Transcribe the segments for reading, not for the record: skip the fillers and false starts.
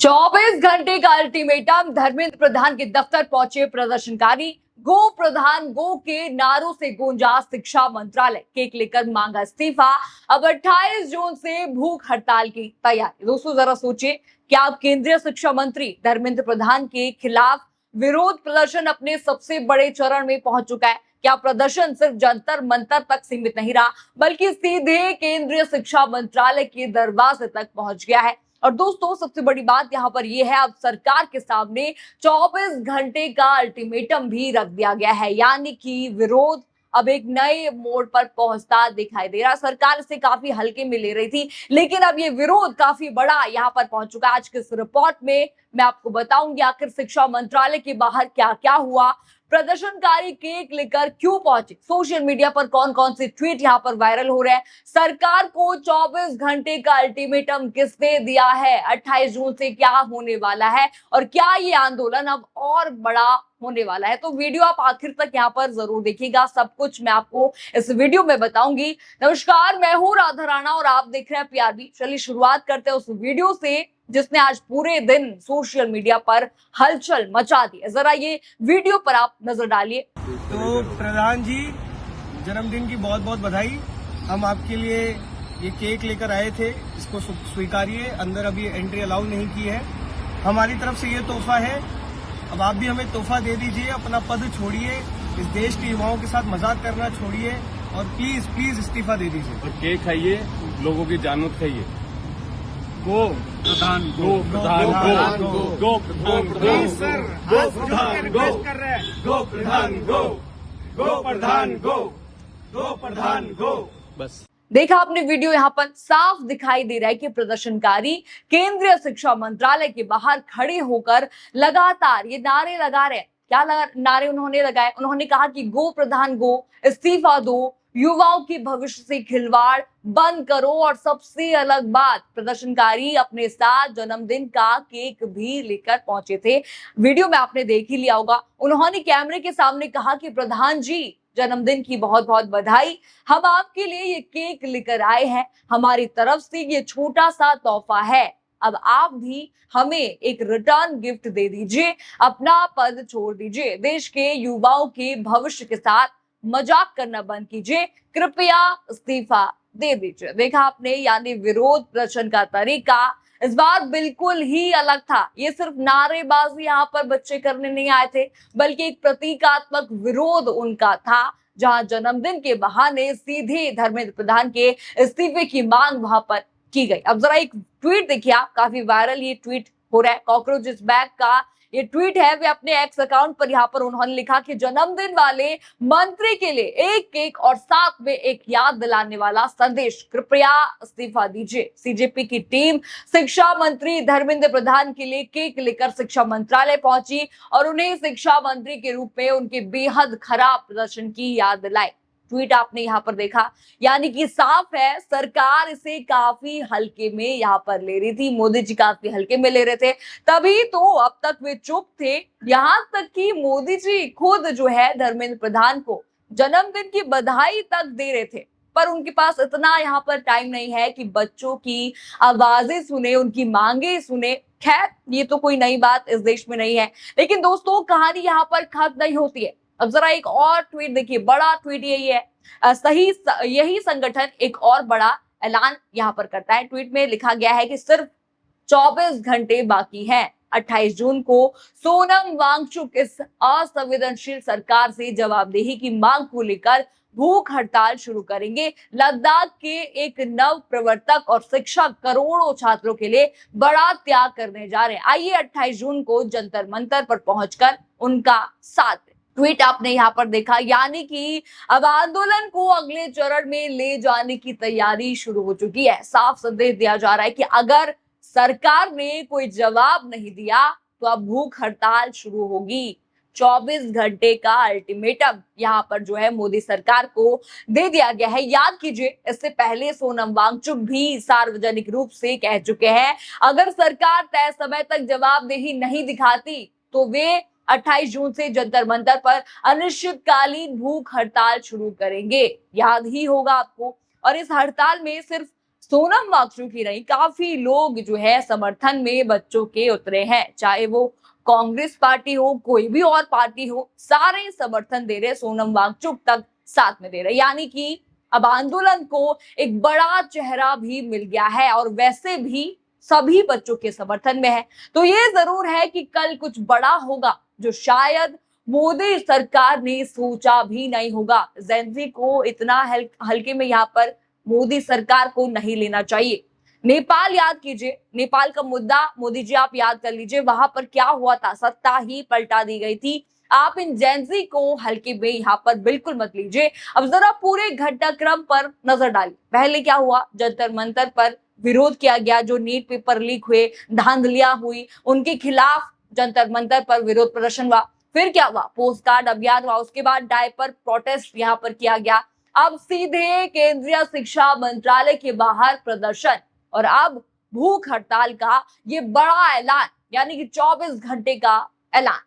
24 घंटे का अल्टीमेटम, धर्मेंद्र प्रधान के दफ्तर पहुंचे प्रदर्शनकारी। गो प्रधान गो के नारों से गूंजा शिक्षा मंत्रालय, केक लेकर मांगा इस्तीफा। अब 28 जून से भूख हड़ताल की तैयारी। दोस्तों जरा सोचिए, क्या अब केंद्रीय शिक्षा मंत्री धर्मेंद्र प्रधान के खिलाफ विरोध प्रदर्शन अपने सबसे बड़े चरण में पहुंच चुका है? क्या प्रदर्शन सिर्फ जंतर मंतर तक सीमित नहीं रहा, बल्कि सीधे केंद्रीय शिक्षा मंत्रालय के दरवाजे तक पहुंच गया है? और दोस्तों सबसे बड़ी बात यहाँ पर यह है, अब सरकार के सामने 24 घंटे का अल्टीमेटम भी रख दिया गया है, यानी कि विरोध अब एक नए मोड़ पर पहुंचता दिखाई दे रहा। सरकार इसे काफी हल्के में ले रही थी, लेकिन अब ये विरोध काफी बड़ा यहाँ पर पहुंच चुका है। आज के इस रिपोर्ट में मैं आपको बताऊंगी आखिर शिक्षा मंत्रालय के बाहर क्या क्या हुआ, प्रदर्शनकारी केक लेकर क्यों पहुंचे, सोशल मीडिया पर कौन कौन से ट्वीट यहां पर वायरल हो रहे हैं, सरकार को 24 घंटे का अल्टीमेटम किसने दिया है, 28 जून से क्या होने वाला है और क्या ये आंदोलन अब और बड़ा होने वाला है। तो वीडियो आप आखिर तक यहाँ पर जरूर देखिएगा, सब कुछ मैं आपको इस वीडियो में बताऊंगी। नमस्कार, मैं हूं राधा राणा और आप देख रहे हैं पीआरबी। चलिए शुरुआत करते हैं उस वीडियो से जिसने आज पूरे दिन सोशल मीडिया पर हलचल मचा दी है। जरा ये वीडियो पर आप नजर डालिए। तो प्रधान जी, जन्मदिन की बहुत बहुत बधाई। हम आपके लिए ये केक लेकर आए थे, इसको स्वीकारिए। अंदर अभी एंट्री अलाउ नहीं की है। हमारी तरफ से ये तोहफा है, अब आप भी हमें तोहफा दे दीजिए। अपना पद छोड़िए, इस देश के युवाओं के साथ मजाक करना छोड़िए और प्लीज प्लीज इस्तीफा दे दीजिए। और केक खाइए, लोगों की जान मत खाइए। गो प्रधान गो प्रधान गो गो प्रधान गो सर गो प्रधान गो कर रहे हैं। गो प्रधान गो गो प्रधान गो गो प्रधान गो। बस देखा आपने वीडियो, यहाँ पर साफ दिखाई दे रहा है कि प्रदर्शनकारी केंद्रीय शिक्षा मंत्रालय के बाहर खड़े होकर लगातार ये नारे लगा रहे हैं। क्या नारे उन्होंने लगाए? उन्होंने कहा कि गो प्रधान गो, इस्तीफा दो, युवाओं के भविष्य से खिलवाड़ बंद करो। और सबसे अलग बात, प्रदर्शनकारी अपने साथ जन्मदिन का केक भी लेकर पहुंचे थे। वीडियो में आपने देख ही लिया होगा। उन्होंने कैमरे के सामने कहा कि प्रधान जी, जन्मदिन की बहुत बहुत बधाई। हम आपके लिए ये केक लेकर आए हैं, हमारी तरफ से ये छोटा सा तोहफा है। अब आप भी हमें एक रिटर्न गिफ्ट दे दीजिए, अपना पद छोड़ दीजिए, देश के युवाओं के भविष्य के साथ मजाक करना बंद कीजिए, कृपया इस्तीफा दे दीजिए। देखा आपने, यानी विरोध प्रदर्शन का तरीका इस बार बिल्कुल ही अलग था। ये सिर्फ नारेबाजी यहाँ पर बच्चे करने नहीं आए थे, बल्कि एक प्रतीकात्मक विरोध उनका था, जहां जन्मदिन के बहाने सीधे धर्मेंद्र प्रधान के इस्तीफे की मांग वहां पर की गई। अब जरा एक ट्वीट देखिए आप, काफी वायरल ये ट्वीट हो रहा है। कॉकरोच इज बैक का ये ट्वीट है, वे अपने एक्स अकाउंट पर यहाँ पर उन्होंने लिखा कि जन्मदिन वाले मंत्री के लिए एक केक और साथ में एक याद दिलाने वाला संदेश, कृपया इस्तीफा दीजिए। सीजेपी की टीम शिक्षा मंत्री धर्मेंद्र प्रधान के लिए केक लेकर शिक्षा मंत्रालय पहुंची और उन्हें शिक्षा मंत्री के रूप में उनके बेहद खराब प्रदर्शन की याद दिलाई। ट्वीट आपने यहाँ पर देखा, यानी कि साफ है सरकार इसे काफी हल्के में यहाँ पर ले रही थी, मोदी जी काफी हल्के में ले रहे थे, तभी तो अब तक वे चुप थे। यहाँ तक कि मोदी जी खुद जो है धर्मेंद्र प्रधान को जन्मदिन की बधाई तक दे रहे थे, पर उनके पास इतना यहाँ पर टाइम नहीं है कि बच्चों की आवाजें सुने, उनकी मांगे सुने। खैर, ये तो कोई नई बात इस देश में नहीं है, लेकिन दोस्तों कहानी यहाँ पर खत्म नहीं होती है। अब जरा एक और ट्वीट देखिए, बड़ा ट्वीट यही है। यही संगठन एक और बड़ा ऐलान यहाँ पर करता है। ट्वीट में लिखा गया है कि सिर्फ 24 घंटे बाकी हैं, 28 जून को सोनम वांगचुक इस असंवेदनशील सरकार से जवाबदेही की मांग को लेकर भूख हड़ताल शुरू करेंगे। लद्दाख के एक नव प्रवर्तक और शिक्षक करोड़ों छात्रों के लिए बड़ा त्याग करने जा रहे हैं। आइए 28 जून को जंतर मंतर पर पहुंचकर उनका साथ। ट्वीट आपने यहाँ पर देखा, यानी कि अब आंदोलन को अगले चरण में ले जाने की तैयारी शुरू हो चुकी है। साफ संदेश दिया जा रहा है कि अगर सरकार ने कोई जवाब नहीं दिया तो अब भूख हड़ताल शुरू होगी। 24 घंटे का अल्टीमेटम यहाँ पर जो है मोदी सरकार को दे दिया गया है। याद कीजिए, इससे पहले सोनम वांगचुक भी सार्वजनिक रूप से कह चुके हैं, अगर सरकार तय समय तक जवाबदेही नहीं दिखाती तो वे 28 जून से जंतर मंतर पर अनिश्चितकालीन भूख हड़ताल शुरू करेंगे। याद ही होगा आपको। और इस हड़ताल में सिर्फ सोनम वांगचुक ही नहीं, काफी लोग जो है समर्थन में बच्चों के उतरे हैं, चाहे वो कांग्रेस पार्टी हो, कोई भी और पार्टी हो, सारे समर्थन दे रहे, सोनम वांगचुक तक साथ में दे रहे। यानी कि अब आंदोलन को एक बड़ा चेहरा भी मिल गया है और वैसे भी सभी बच्चों के समर्थन में है। तो ये जरूर है कि कल कुछ बड़ा होगा जो शायद मोदी सरकार ने सोचा भी नहीं होगा। जेन को इतना हल्के में यहाँ पर मोदी सरकार को नहीं लेना चाहिए। नेपाल याद कीजिए, नेपाल का मुद्दा मोदी जी आप याद कर लीजिए, वहां पर क्या हुआ था, सत्ता ही पलटा दी गई थी। आप इन जेनजी को हल्के में यहाँ पर बिल्कुल मत लीजिए। अब जरा पूरे घटनाक्रम पर नजर डालिए। पहले क्या हुआ, जंतर मंतर पर विरोध किया गया, जो नीट पेपर लीक हुए, धांधलियां हुई, उनके खिलाफ जंतर मंतर पर विरोध प्रदर्शन हुआ। फिर क्या हुआ, पोस्ट कार्ड अभियान हुआ, उसके बाद डायपर प्रोटेस्ट यहाँ पर किया गया। अब सीधे केंद्रीय शिक्षा मंत्रालय के बाहर प्रदर्शन और अब भूख हड़ताल का ये बड़ा ऐलान, यानी कि 24 घंटे का ऐलान,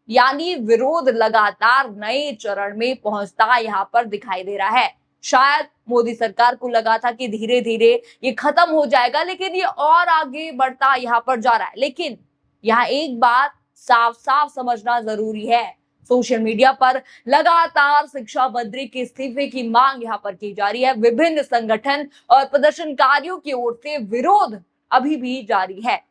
यानी विरोध लगातार नए चरण में पहुंचता यहाँ पर दिखाई दे रहा है। शायद मोदी सरकार को लगा था कि धीरे धीरे ये खत्म हो जाएगा, लेकिन ये और आगे बढ़ता यहाँ पर जा रहा है। लेकिन यहाँ एक बात साफ साफ समझना जरूरी है, सोशल मीडिया पर लगातार शिक्षा मंत्री के इस्तीफे की मांग यहाँ पर की जा रही है। विभिन्न संगठन और प्रदर्शनकारियों की ओर से विरोध अभी भी जारी है।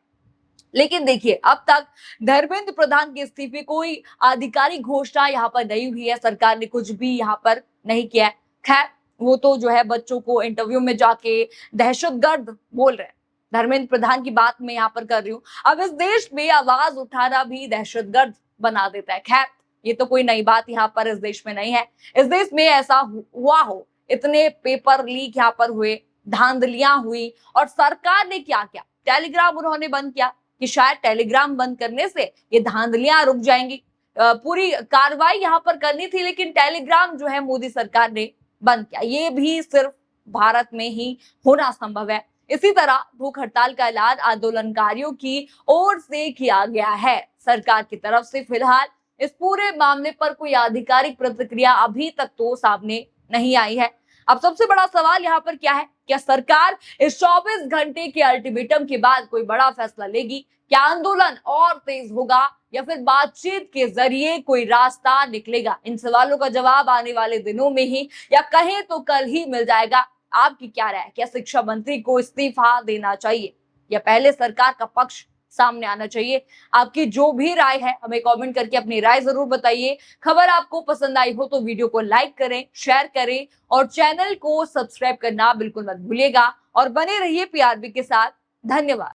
लेकिन देखिए, अब तक धर्मेंद्र प्रधान के इस्तीफे कोई आधिकारिक घोषणा यहाँ पर नहीं हुई है, सरकार ने कुछ भी यहाँ पर नहीं किया है। खैर, वो तो जो है बच्चों को इंटरव्यू में जाके दहशतगर्द बोल रहे हैं। धर्मेंद्र प्रधान की बात मैं यहाँ पर कर रही हूँ। अब इस देश में आवाज उठाना भी दहशतगर्द बना देता है। खैर, ये तो कोई नई बात यहाँ पर इस देश में नहीं है। इस देश में ऐसा हुआ हो, इतने पेपर लीक यहाँ पर हुए, धांधलियां हुई, और सरकार ने क्या किया, टेलीग्राम उन्होंने बंद किया कि शायद टेलीग्राम बंद करने से ये धांधलियां रुक जाएंगी। पूरी कार्रवाई यहाँ पर करनी थी, लेकिन टेलीग्राम जो है मोदी सरकार ने बंद किया। ये भी सिर्फ भारत में ही होना संभव है। इसी तरह भूख हड़ताल का ऐलान आंदोलनकारियों की ओर से किया गया है। सरकार की तरफ से फिलहाल इस पूरे मामले पर कोई आधिकारिक प्रतिक्रिया अभी तक तो सामने नहीं आई है। अब सबसे बड़ा सवाल यहाँ पर क्या है, क्या सरकार इस 24 घंटे के अल्टीमेटम के बाद कोई बड़ा फैसला लेगी? क्या आंदोलन और तेज होगा या फिर बातचीत के जरिए कोई रास्ता निकलेगा? इन सवालों का जवाब आने वाले दिनों में ही या कहें तो कल ही मिल जाएगा। आपकी क्या राय है? क्या शिक्षा मंत्री को इस्तीफा देना चाहिए या पहले सरकार का पक्ष सामने आना चाहिए? आपकी जो भी राय है हमें कमेंट करके अपनी राय जरूर बताइए। खबर आपको पसंद आई हो तो वीडियो को लाइक करें, शेयर करें और चैनल को सब्सक्राइब करना बिल्कुल मत भूलिएगा। और बने रहिए पीआरबी के साथ। धन्यवाद।